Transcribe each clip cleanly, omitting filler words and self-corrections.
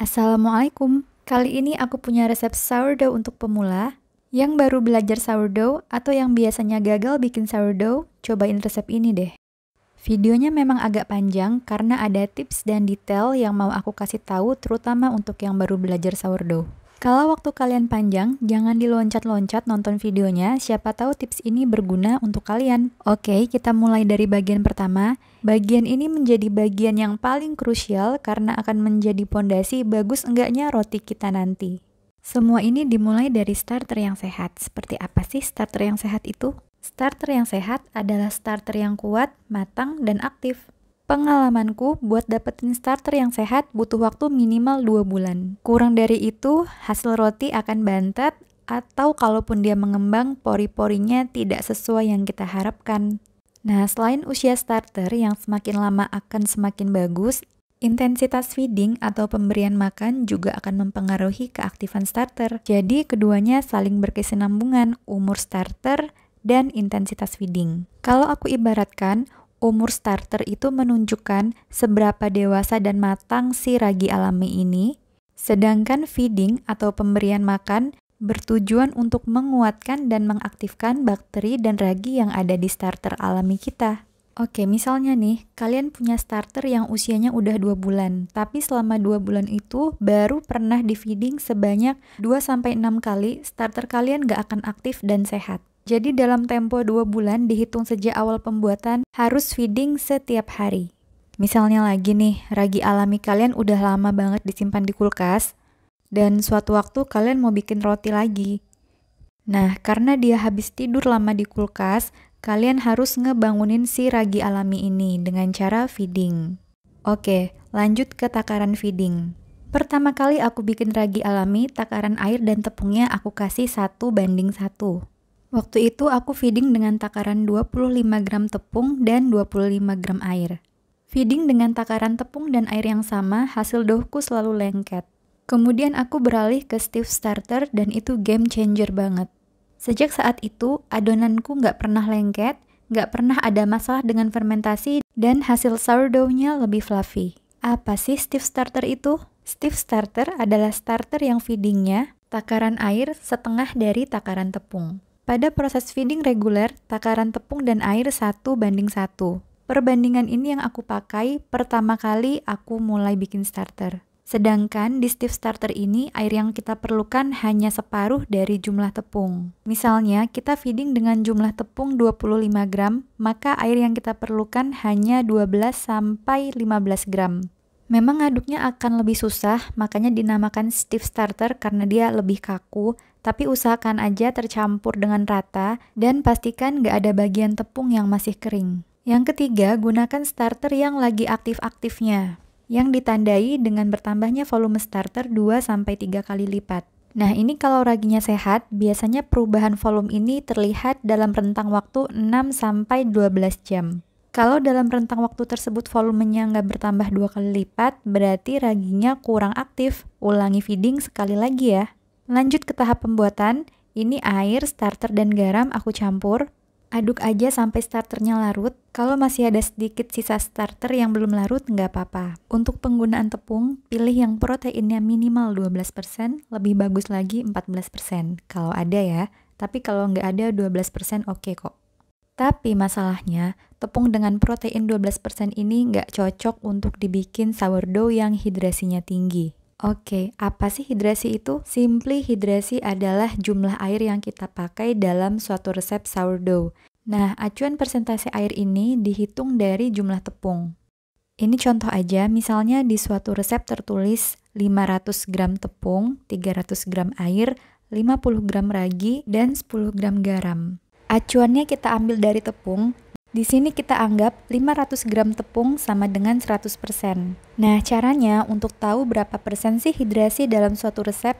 Assalamualaikum. Kali ini aku punya resep sourdough untuk pemula. Yang baru belajar sourdough atau yang biasanya gagal bikin sourdough, cobain resep ini deh. Videonya memang agak panjang karena ada tips dan detail yang mau aku kasih tahu terutama untuk yang baru belajar sourdough. Kalau waktu kalian panjang, jangan diloncat-loncat nonton videonya, siapa tahu tips ini berguna untuk kalian. Oke, kita mulai dari bagian pertama. Bagian ini menjadi bagian yang paling krusial karena akan menjadi pondasi bagus enggaknya roti kita nanti. Semua ini dimulai dari starter yang sehat. Seperti apa sih starter yang sehat itu? Starter yang sehat adalah starter yang kuat, matang, dan aktif. Pengalamanku buat dapetin starter yang sehat butuh waktu minimal 2 bulan. Kurang dari itu, hasil roti akan bantet atau kalaupun dia mengembang, pori-porinya tidak sesuai yang kita harapkan. Nah, selain usia starter yang semakin lama akan semakin bagus, intensitas feeding atau pemberian makan juga akan mempengaruhi keaktifan starter. Jadi, keduanya saling berkesinambungan, umur starter dan intensitas feeding. Kalau aku ibaratkan, umur starter itu menunjukkan seberapa dewasa dan matang si ragi alami ini, sedangkan feeding atau pemberian makan bertujuan untuk menguatkan dan mengaktifkan bakteri dan ragi yang ada di starter alami kita. Oke, misalnya nih, kalian punya starter yang usianya udah 2 bulan, tapi selama 2 bulan itu baru pernah di feeding sebanyak 2-6 kali, starter kalian gak akan aktif dan sehat. Jadi dalam tempo 2 bulan dihitung sejak awal pembuatan harus feeding setiap hari. Misalnya lagi nih, ragi alami kalian udah lama banget disimpan di kulkas dan suatu waktu kalian mau bikin roti lagi. Nah, karena dia habis tidur lama di kulkas, kalian harus ngebangunin si ragi alami ini dengan cara feeding. Oke, lanjut ke takaran feeding. Pertama kali aku bikin ragi alami, takaran air dan tepungnya aku kasih 1:1. Waktu itu aku feeding dengan takaran 25 gram tepung dan 25 gram air. Feeding dengan takaran tepung dan air yang sama, hasil doughku selalu lengket. Kemudian aku beralih ke stiff starter dan itu game changer banget. Sejak saat itu, adonanku nggak pernah lengket, nggak pernah ada masalah dengan fermentasi, dan hasil sourdough-nya lebih fluffy. Apa sih stiff starter itu? Stiff starter adalah starter yang feedingnya takaran air setengah dari takaran tepung. Pada proses feeding reguler, takaran tepung dan air 1:1. Perbandingan ini yang aku pakai pertama kali aku mulai bikin starter. Sedangkan di stiff starter ini, air yang kita perlukan hanya separuh dari jumlah tepung. Misalnya, kita feeding dengan jumlah tepung 25 gram, maka air yang kita perlukan hanya 12-15 gram. Memang ngaduknya akan lebih susah, makanya dinamakan stiff starter karena dia lebih kaku, tapi usahakan aja tercampur dengan rata dan pastikan nggak ada bagian tepung yang masih kering. Yang ketiga, gunakan starter yang lagi aktif-aktifnya, yang ditandai dengan bertambahnya volume starter 2-3 kali lipat. Nah, ini kalau raginya sehat, biasanya perubahan volume ini terlihat dalam rentang waktu 6-12 jam. Kalau dalam rentang waktu tersebut volumenya nggak bertambah 2 kali lipat, berarti raginya kurang aktif. Ulangi feeding sekali lagi ya. Lanjut ke tahap pembuatan. Ini air, starter, dan garam aku campur. Aduk aja sampai starternya larut. Kalau masih ada sedikit sisa starter yang belum larut, nggak apa-apa. Untuk penggunaan tepung, pilih yang proteinnya minimal 12%, lebih bagus lagi 14%. Kalau ada ya, tapi kalau nggak ada 12% oke kok. Tapi masalahnya, tepung dengan protein 12% ini nggak cocok untuk dibikin sourdough yang hidrasinya tinggi. Oke, apa sih hidrasi itu? Simply hidrasi adalah jumlah air yang kita pakai dalam suatu resep sourdough. Nah, acuan persentase air ini dihitung dari jumlah tepung. Ini contoh aja, misalnya di suatu resep tertulis 500 gram tepung, 300 gram air, 50 gram ragi, dan 10 gram garam. Acuannya kita ambil dari tepung. Di sini kita anggap 500 gram tepung sama dengan 100%. Nah, caranya untuk tahu berapa persen sih hidrasi dalam suatu resep,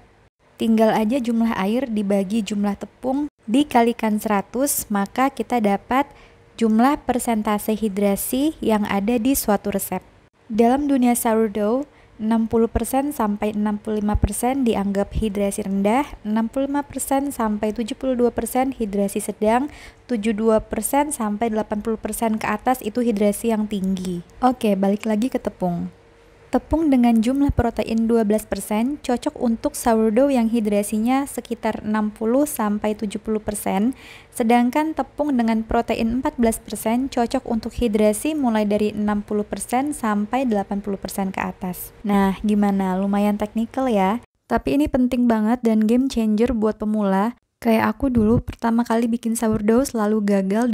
tinggal aja jumlah air dibagi jumlah tepung dikalikan 100, maka kita dapat jumlah persentase hidrasi yang ada di suatu resep. Dalam dunia sourdough, 60% sampai 65% dianggap hidrasi rendah, 65% sampai 72% hidrasi sedang, 72% sampai 80% ke atas itu hidrasi yang tinggi. Oke, balik lagi ke tepung. Tepung dengan jumlah protein 12% cocok untuk sourdough yang hidrasinya sekitar 60-70%, sedangkan tepung dengan protein 14% cocok untuk hidrasi mulai dari 60% sampai 80% ke atas. Nah, gimana? Lumayan teknikal ya? Tapi ini penting banget dan game changer buat pemula. Kayak aku dulu pertama kali bikin sourdough selalu gagal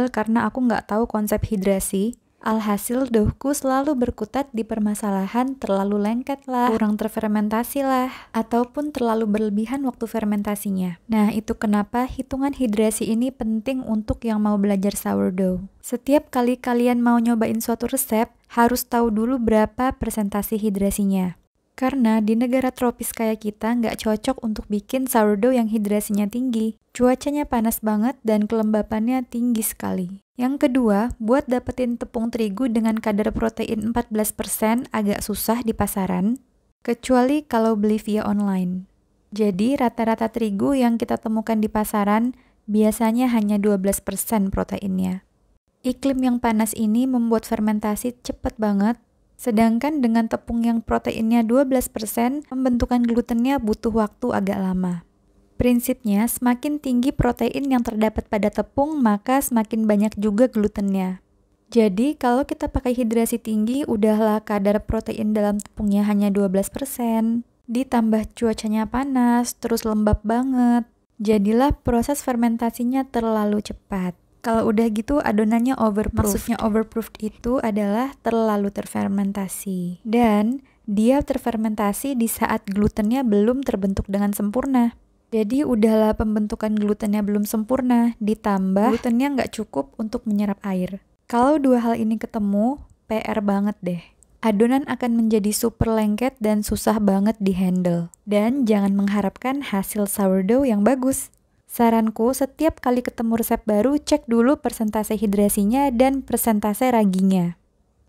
karena aku nggak tahu konsep hidrasi. Alhasil doughku selalu berkutat di permasalahan terlalu lengket lah, kurang terfermentasi lah, ataupun terlalu berlebihan waktu fermentasinya. Nah, itu kenapa hitungan hidrasi ini penting untuk yang mau belajar sourdough. Setiap kali kalian mau nyobain suatu resep, harus tahu dulu berapa persentase hidrasinya. Karena di negara tropis kayak kita nggak cocok untuk bikin sourdough yang hidrasinya tinggi. Cuacanya panas banget dan kelembapannya tinggi sekali. Yang kedua, buat dapetin tepung terigu dengan kadar protein 14% agak susah di pasaran, kecuali kalau beli via online. Jadi rata-rata terigu yang kita temukan di pasaran biasanya hanya 12% proteinnya. Iklim yang panas ini membuat fermentasi cepat banget. Sedangkan dengan tepung yang proteinnya 12%, pembentukan glutennya butuh waktu agak lama. Prinsipnya, semakin tinggi protein yang terdapat pada tepung, maka semakin banyak juga glutennya. Jadi, kalau kita pakai hidrasi tinggi, udahlah kadar protein dalam tepungnya hanya 12%. Ditambah cuacanya panas, terus lembab banget. Jadilah proses fermentasinya terlalu cepat. Kalau udah gitu adonannya overproofed. Maksudnya overproofed itu adalah terlalu terfermentasi. Dan dia terfermentasi di saat glutennya belum terbentuk dengan sempurna. Jadi udahlah pembentukan glutennya belum sempurna, ditambah glutennya nggak cukup untuk menyerap air. Kalau dua hal ini ketemu, PR banget deh. Adonan akan menjadi super lengket dan susah banget dihandle. Dan jangan mengharapkan hasil sourdough yang bagus. Saranku, setiap kali ketemu resep baru, cek dulu persentase hidrasinya dan persentase raginya.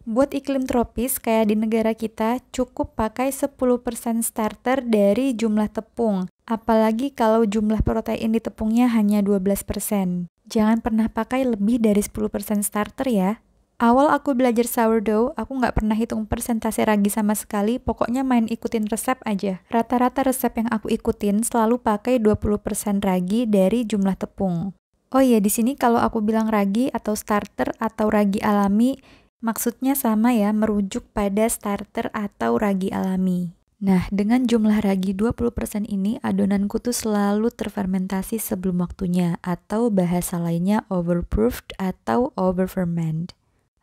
Buat iklim tropis kayak di negara kita, cukup pakai 10% starter dari jumlah tepung. Apalagi kalau jumlah protein di tepungnya hanya 12%. Jangan pernah pakai lebih dari 10% starter ya. Awal aku belajar sourdough, aku nggak pernah hitung persentase ragi sama sekali, pokoknya main ikutin resep aja. Rata-rata resep yang aku ikutin selalu pakai 20% ragi dari jumlah tepung. Oh iya, di sini kalau aku bilang ragi atau starter atau ragi alami, maksudnya sama ya, merujuk pada starter atau ragi alami. Nah, dengan jumlah ragi 20% ini, adonanku tuh selalu terfermentasi sebelum waktunya, atau bahasa lainnya overproofed atau overferment.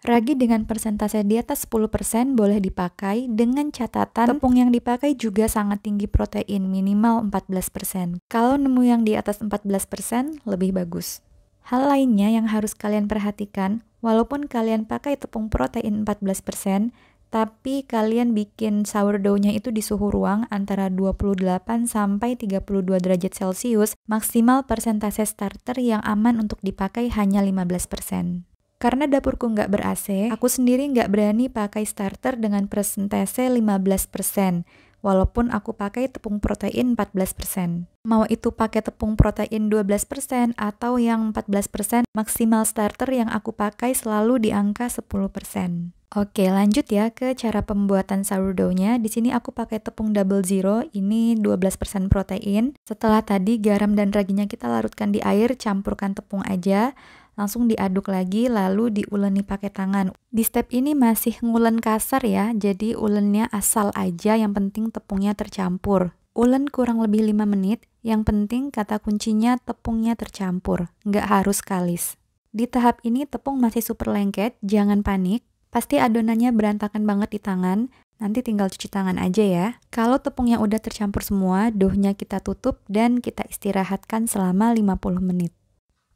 Ragi dengan persentase di atas 10% boleh dipakai dengan catatan tepung yang dipakai juga sangat tinggi protein, minimal 14%. Kalau nemu yang di atas 14%, lebih bagus. Hal lainnya yang harus kalian perhatikan, walaupun kalian pakai tepung protein 14%, tapi kalian bikin sourdough-nya itu di suhu ruang antara 28 sampai 32 derajat Celcius, maksimal persentase starter yang aman untuk dipakai hanya 15%. Karena dapurku nggak ber-AC, aku sendiri nggak berani pakai starter dengan persentase 15%, walaupun aku pakai tepung protein 14%. Mau itu pakai tepung protein 12% atau yang 14%, maksimal starter yang aku pakai selalu di angka 10%. Oke, lanjut ya ke cara pembuatan sourdough-nya. Di sini aku pakai tepung double zero, ini 12% protein. Setelah tadi garam dan raginya kita larutkan di air, campurkan tepung aja. Langsung diaduk lagi, lalu diuleni pakai tangan. Di step ini masih ngulen kasar ya, jadi ulennya asal aja, yang penting tepungnya tercampur. Ulen kurang lebih 5 menit, yang penting kata kuncinya tepungnya tercampur, nggak harus kalis. Di tahap ini tepung masih super lengket, jangan panik. Pasti adonannya berantakan banget di tangan, nanti tinggal cuci tangan aja ya. Kalau tepungnya udah tercampur semua, doughnya kita tutup dan kita istirahatkan selama 50 menit.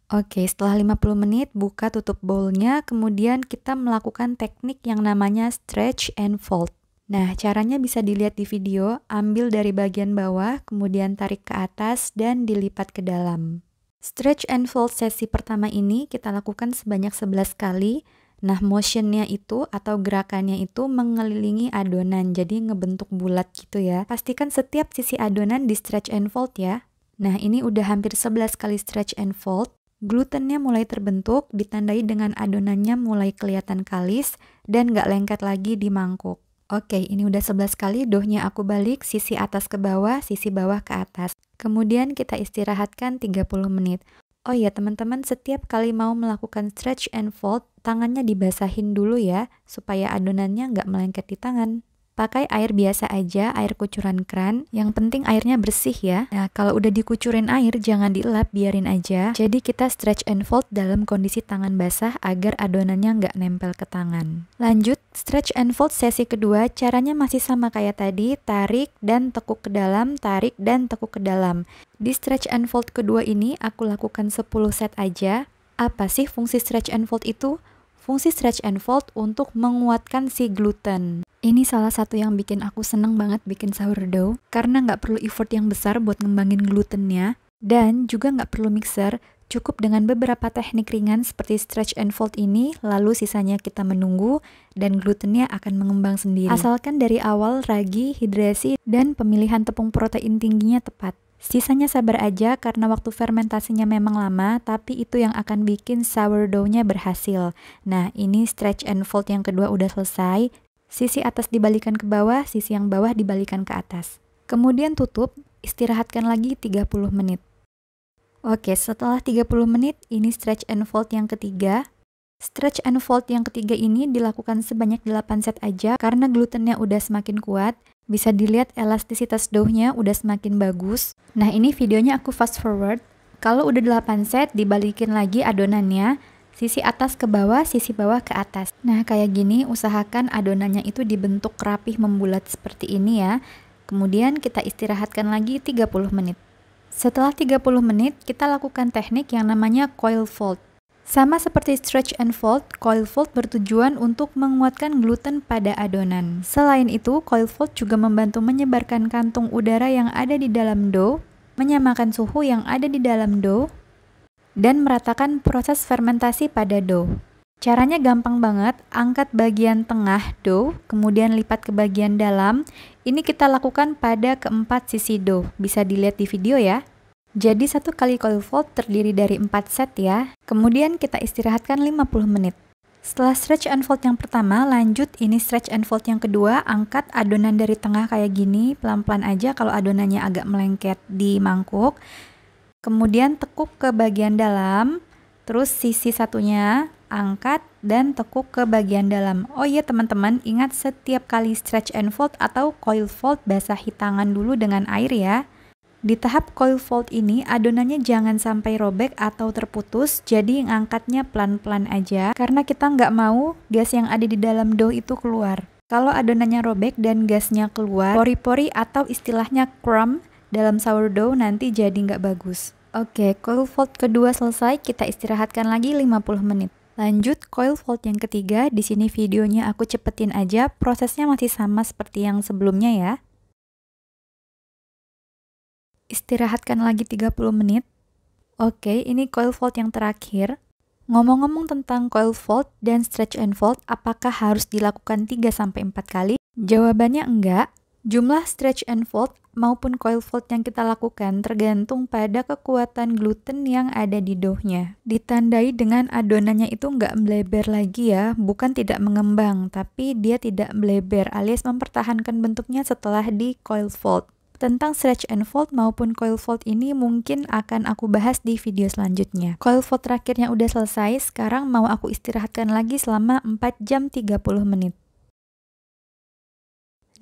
Oke, setelah 50 menit, buka tutup bowlnya, kemudian kita melakukan teknik yang namanya stretch and fold. Nah, caranya bisa dilihat di video, ambil dari bagian bawah, kemudian tarik ke atas, dan dilipat ke dalam. Stretch and fold sesi pertama ini kita lakukan sebanyak 11 kali. Nah, motionnya itu atau gerakannya itu mengelilingi adonan, jadi ngebentuk bulat gitu ya. Pastikan setiap sisi adonan di stretch and fold ya. Nah, ini udah hampir 11 kali stretch and fold. Glutennya mulai terbentuk, ditandai dengan adonannya mulai kelihatan kalis dan nggak lengket lagi di mangkuk. Oke, ini udah 11 kali doughnya aku balik, sisi atas ke bawah, sisi bawah ke atas. Kemudian kita istirahatkan 30 menit. Oh ya teman-teman, setiap kali mau melakukan stretch and fold, tangannya dibasahin dulu ya, supaya adonannya nggak melengket di tangan. Pakai air biasa aja, air kucuran keran. Yang penting airnya bersih ya. Nah, kalau udah dikucurin air, jangan dielap, biarin aja. Jadi kita stretch and fold dalam kondisi tangan basah agar adonannya nggak nempel ke tangan. Lanjut, stretch and fold sesi kedua, caranya masih sama kayak tadi, tarik dan tekuk ke dalam, tarik dan tekuk ke dalam. Di stretch and fold kedua ini, aku lakukan 10 set aja. Apa sih fungsi stretch and fold itu? Fungsi stretch and fold untuk menguatkan si gluten. Ini salah satu yang bikin aku seneng banget bikin sourdough, karena nggak perlu effort yang besar buat ngembangin glutennya, dan juga nggak perlu mixer, cukup dengan beberapa teknik ringan seperti stretch and fold ini, lalu sisanya kita menunggu, dan glutennya akan mengembang sendiri. Asalkan dari awal ragi, hidrasi, dan pemilihan tepung protein tingginya tepat. Sisanya sabar aja karena waktu fermentasinya memang lama, tapi itu yang akan bikin sourdough-nya berhasil. Nah, ini stretch and fold yang kedua udah selesai. Sisi atas dibalikan ke bawah, sisi yang bawah dibalikan ke atas. Kemudian tutup, istirahatkan lagi 30 menit. Oke, setelah 30 menit, ini stretch and fold yang ketiga. Stretch and fold yang ketiga ini dilakukan sebanyak 8 set aja karena glutennya udah semakin kuat. Bisa dilihat elastisitas doughnya udah semakin bagus. Nah, ini videonya aku fast forward. Kalau udah 8 set, dibalikin lagi adonannya. Sisi atas ke bawah, sisi bawah ke atas. Nah, kayak gini, usahakan adonannya itu dibentuk rapih membulat seperti ini ya. Kemudian kita istirahatkan lagi 30 menit. Setelah 30 menit, kita lakukan teknik yang namanya coil fold. Sama seperti stretch and fold, coil fold bertujuan untuk menguatkan gluten pada adonan. Selain itu, coil fold juga membantu menyebarkan kantung udara yang ada di dalam dough, menyamakan suhu yang ada di dalam dough, dan meratakan proses fermentasi pada dough. Caranya gampang banget, angkat bagian tengah dough, kemudian lipat ke bagian dalam. Ini kita lakukan pada keempat sisi dough, bisa dilihat di video ya. Jadi satu kali coil fold terdiri dari 4 set ya. Kemudian kita istirahatkan 50 menit. Setelah stretch and fold yang pertama, lanjut ini stretch and fold yang kedua, angkat adonan dari tengah kayak gini, pelan-pelan aja kalau adonannya agak melengket di mangkuk. Kemudian tekuk ke bagian dalam, terus sisi satunya angkat dan tekuk ke bagian dalam. Oh iya teman-teman, ingat setiap kali stretch and fold atau coil fold basahi tangan dulu dengan air ya. Di tahap coil fold ini adonannya jangan sampai robek atau terputus, jadi ngangkatnya pelan-pelan aja karena kita nggak mau gas yang ada di dalam dough itu keluar. Kalau adonannya robek dan gasnya keluar, pori-pori atau istilahnya crumb dalam sourdough nanti jadi nggak bagus. Oke, coil fold kedua selesai, kita istirahatkan lagi 50 menit. Lanjut coil fold yang ketiga, di sini videonya aku cepetin aja, prosesnya masih sama seperti yang sebelumnya ya. Istirahatkan lagi 30 menit. Oke, ini coil fold yang terakhir. Ngomong-ngomong tentang coil fold dan stretch and fold, apakah harus dilakukan 3-4 kali? Jawabannya enggak. Jumlah stretch and fold maupun coil fold yang kita lakukan tergantung pada kekuatan gluten yang ada di doughnya. Ditandai dengan adonannya itu nggak melebar lagi ya, bukan tidak mengembang, tapi dia tidak melebar alias mempertahankan bentuknya setelah di coil fold. Tentang stretch and fold maupun coil fold ini mungkin akan aku bahas di video selanjutnya. Coil fold terakhirnya udah selesai, sekarang mau aku istirahatkan lagi selama 4 jam 30 menit.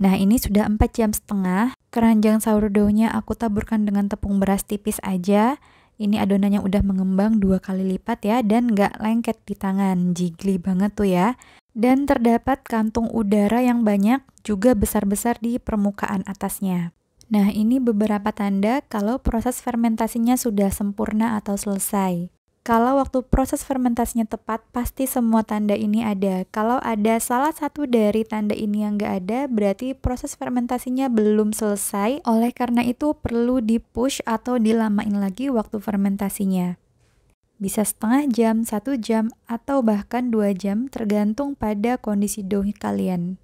Nah ini sudah 4 jam setengah, keranjang sourdough-nya aku taburkan dengan tepung beras tipis aja. Ini adonannya udah mengembang 2 kali lipat ya, dan nggak lengket di tangan, jiggly banget tuh ya. Dan terdapat kantung udara yang banyak, juga besar-besar di permukaan atasnya. Nah, ini beberapa tanda kalau proses fermentasinya sudah sempurna atau selesai. Kalau waktu proses fermentasinya tepat, pasti semua tanda ini ada. Kalau ada salah satu dari tanda ini yang nggak ada, berarti proses fermentasinya belum selesai. Oleh karena itu, perlu di-push atau dilamain lagi waktu fermentasinya. Bisa setengah jam, 1 jam, atau bahkan 2 jam, tergantung pada kondisi dough kalian.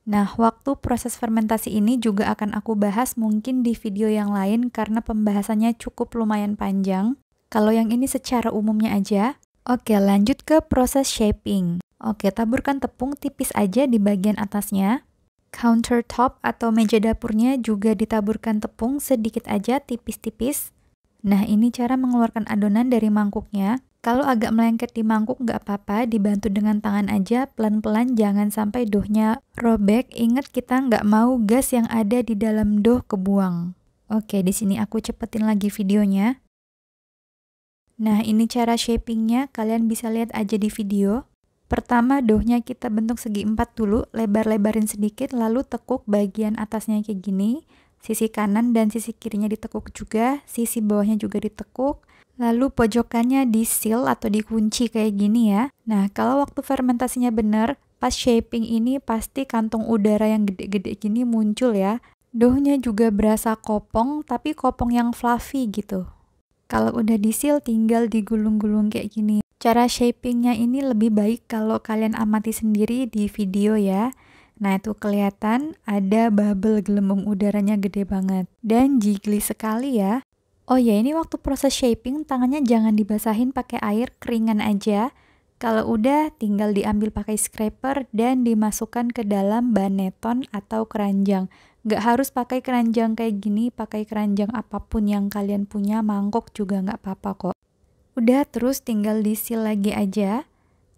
Nah, waktu proses fermentasi ini juga akan aku bahas mungkin di video yang lain karena pembahasannya cukup lumayan panjang. Kalau yang ini secara umumnya aja. Oke, lanjut ke proses shaping. Oke, taburkan tepung tipis aja di bagian atasnya. Countertop atau meja dapurnya juga ditaburkan tepung sedikit aja, tipis-tipis. Nah, ini cara mengeluarkan adonan dari mangkuknya. Kalau agak melengket di mangkuk nggak apa-apa, dibantu dengan tangan aja, pelan-pelan jangan sampai doughnya robek. Ingat kita nggak mau gas yang ada di dalam dough kebuang. Oke, di sini aku cepetin lagi videonya. Nah, ini cara shapingnya, kalian bisa lihat aja di video. Pertama, doughnya kita bentuk segi 4 dulu, lebar-lebarin sedikit, lalu tekuk bagian atasnya kayak gini. Sisi kanan dan sisi kirinya ditekuk juga, sisi bawahnya juga ditekuk. Lalu pojokannya di seal atau dikunci kayak gini ya. Nah, kalau waktu fermentasinya benar, pas shaping ini pasti kantung udara yang gede-gede gini muncul ya. Doughnya juga berasa kopong, tapi kopong yang fluffy gitu. Kalau udah di seal tinggal digulung-gulung kayak gini. Cara shapingnya ini lebih baik kalau kalian amati sendiri di video ya. Nah, itu kelihatan ada bubble gelembung udaranya gede banget. Dan jiggly sekali ya. Oh ya, ini waktu proses shaping tangannya jangan dibasahin pakai air, keringan aja. Kalau udah tinggal diambil pakai scraper dan dimasukkan ke dalam baneton atau keranjang. Nggak harus pakai keranjang kayak gini, pakai keranjang apapun yang kalian punya, mangkok juga nggak apa-apa kok. Udah, terus tinggal di-seal lagi aja.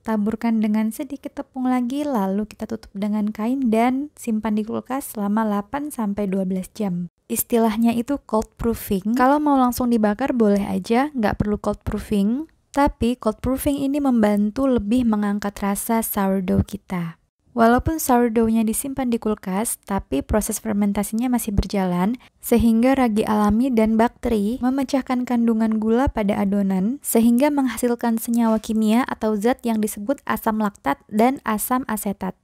Taburkan dengan sedikit tepung lagi, lalu kita tutup dengan kain dan simpan di kulkas selama 8-12 jam. Istilahnya itu cold proofing. Kalau mau langsung dibakar boleh aja, nggak perlu cold proofing. Tapi cold proofing ini membantu lebih mengangkat rasa sourdough kita. Walaupun sourdough-nya disimpan di kulkas, tapi proses fermentasinya masih berjalan, sehingga ragi alami dan bakteri memecahkan kandungan gula pada adonan, sehingga menghasilkan senyawa kimia atau zat yang disebut asam laktat dan asam asetat.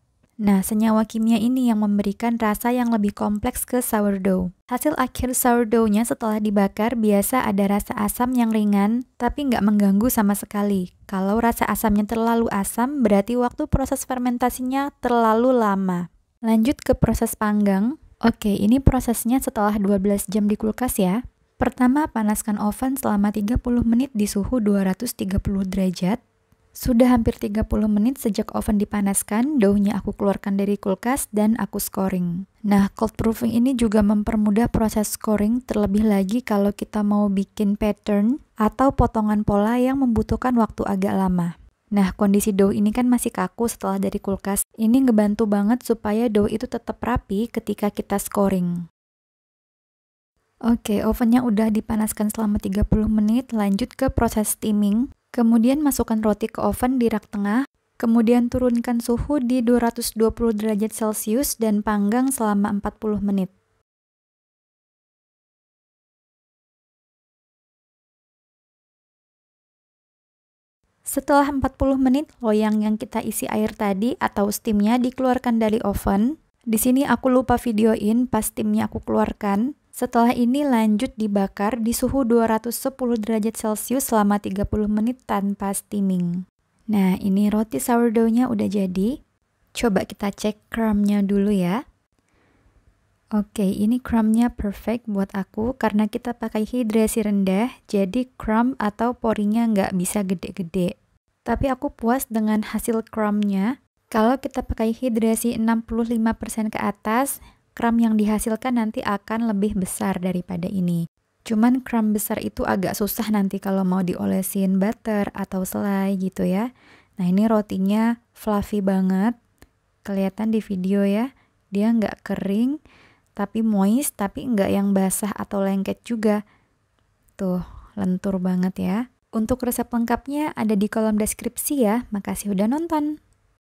Nah, senyawa kimia ini yang memberikan rasa yang lebih kompleks ke sourdough. Hasil akhir sourdough-nya setelah dibakar biasa ada rasa asam yang ringan, tapi nggak mengganggu sama sekali. Kalau rasa asamnya terlalu asam, berarti waktu proses fermentasinya terlalu lama. Lanjut ke proses panggang. Oke, ini prosesnya setelah 12 jam di kulkas ya. Pertama, panaskan oven selama 30 menit di suhu 230 derajat. Sudah hampir 30 menit sejak oven dipanaskan, doughnya aku keluarkan dari kulkas dan aku scoring. Nah, cold proofing ini juga mempermudah proses scoring, terlebih lagi kalau kita mau bikin pattern atau potongan pola yang membutuhkan waktu agak lama. Nah, kondisi dough ini kan masih kaku setelah dari kulkas. Ini ngebantu banget supaya dough itu tetap rapi ketika kita scoring. Oke, ovennya udah dipanaskan selama 30 menit, lanjut ke proses steaming. Kemudian masukkan roti ke oven di rak tengah, kemudian turunkan suhu di 220 derajat Celcius dan panggang selama 40 menit. Setelah 40 menit, loyang yang kita isi air tadi atau steamnya dikeluarkan dari oven. Di sini aku lupa videoin pas steamnya aku keluarkan. Setelah ini lanjut dibakar di suhu 210 derajat Celcius selama 30 menit tanpa steaming. Nah, ini roti sourdough-nya udah jadi. Coba kita cek crumb-nya dulu ya. Oke, ini crumb-nya perfect buat aku karena kita pakai hidrasi rendah, jadi crumb atau poringnya nggak bisa gede-gede. Tapi aku puas dengan hasil crumb-nya. Kalau kita pakai hidrasi 65% ke atas, crumb yang dihasilkan nanti akan lebih besar daripada ini. Cuman crumb besar itu agak susah nanti kalau mau diolesin butter atau selai gitu ya. Nah, ini rotinya fluffy banget. Kelihatan di video ya. Dia nggak kering, tapi moist, tapi nggak yang basah atau lengket juga. Tuh, lentur banget ya. Untuk resep lengkapnya ada di kolom deskripsi ya. Makasih udah nonton.